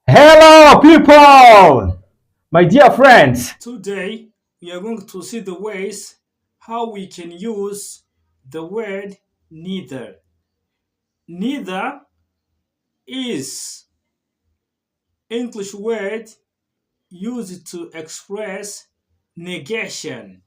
Hello, people! My dear friends, Today, we are going to see the ways how we can use the word neither. Neither is English word used to express negation,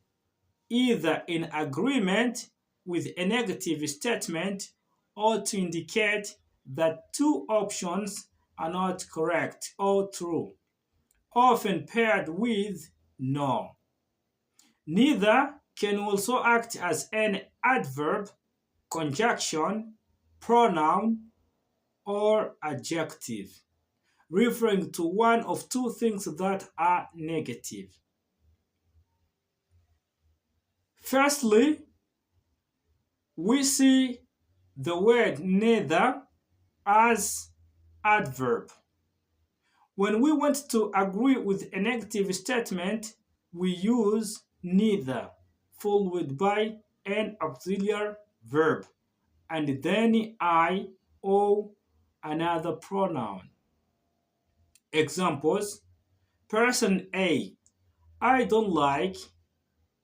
either in agreement with a negative statement or to indicate that two options are not correct or true, often paired with no. Neither can also act as an adverb, conjunction, pronoun, or adjective, referring to one of two things that are negative. Firstly, we see the word neither as adverb. When we want to agree with a negative statement, we use neither, followed by an auxiliary verb, and then I or another pronoun. Examples: Person A, I don't like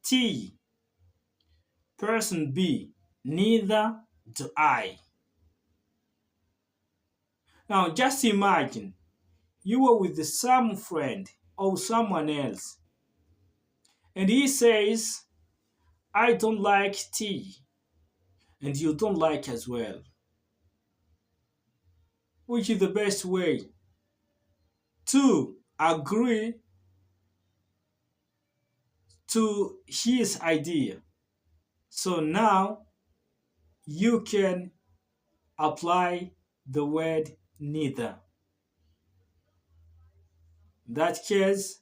tea. Person B, neither do I. Now just imagine you are with some friend or someone else, and he says, I don't like tea, and you don't like as well. Which is the best way to agree to his idea? So now you can apply the word neither. In that case,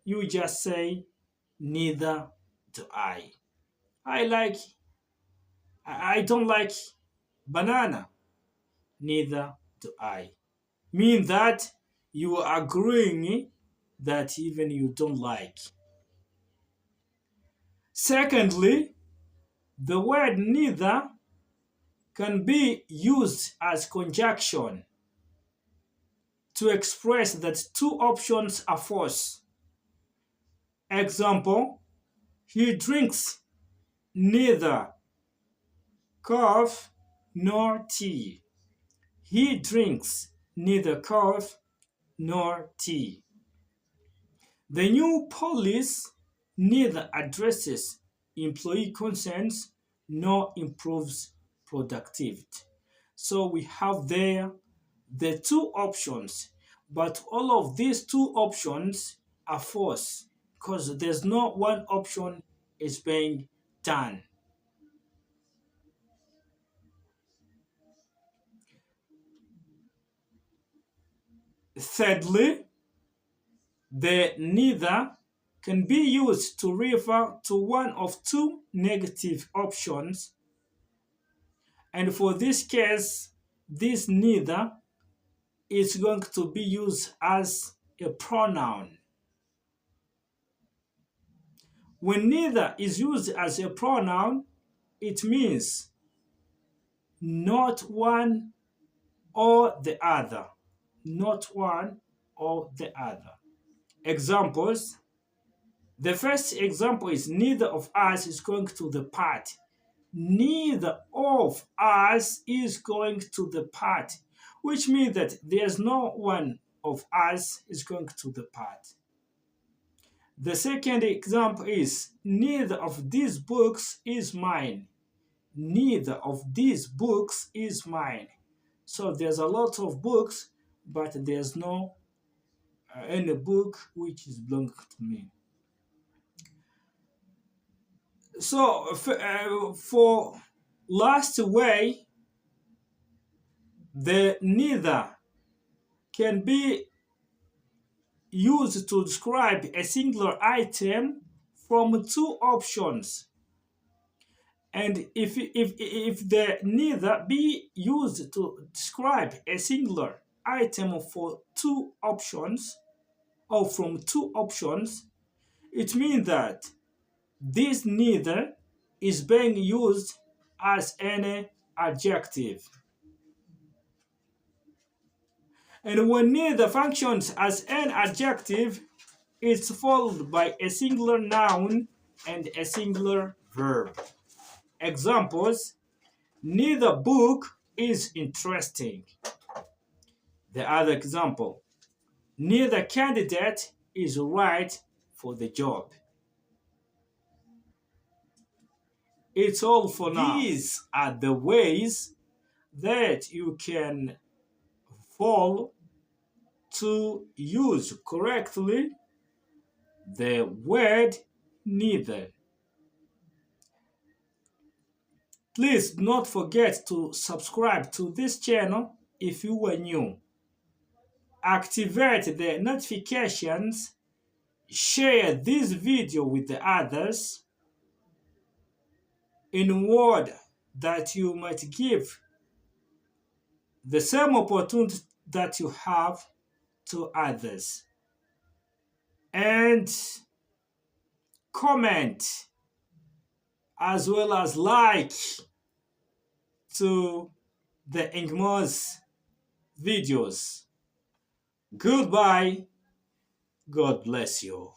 you just say neither do I. I like I don't like banana. Neither do I. Mean that you are agreeing that even you don't like. Secondly, the word neither can be used as conjunction to express that two options are false. Example: he drinks neither coffee nor tea. He drinks neither coffee nor tea. The new policy neither addresses employee concerns nor improves productivity. So we have there the two options, but all of these two options are false because there's no one option is being done. Thirdly, the neither can be used to refer to one of two negative options, and for this case, this neither is going to be used as a pronoun. When neither is used as a pronoun, it means not one or the other. Not one or the other. Examples: the first example is neither of us is going to the party. Neither of us is going to the party, which means that there's no one of us is going to the party. The second example is neither of these books is mine. Neither of these books is mine. So there's a lot of books, but there's no any book which is belong to me. So for last way, the neither can be used to describe a singular item from two options. And if the neither be used to describe a singular item for two options or from two options, it means that this neither is being used as an adjective. And when neither functions as an adjective, it's followed by a singular noun and a singular verb. Examples: neither book is interesting. The other example: neither candidate is right for the job. It's all for now. These are the ways that you can follow to use correctly the word neither. Please do not forget to subscribe to this channel if you are new. Activate the notifications, share this video with the others in order that you might give the same opportunity that you have to others. And comment as well as like to the Inglês videos. Goodbye. God bless you.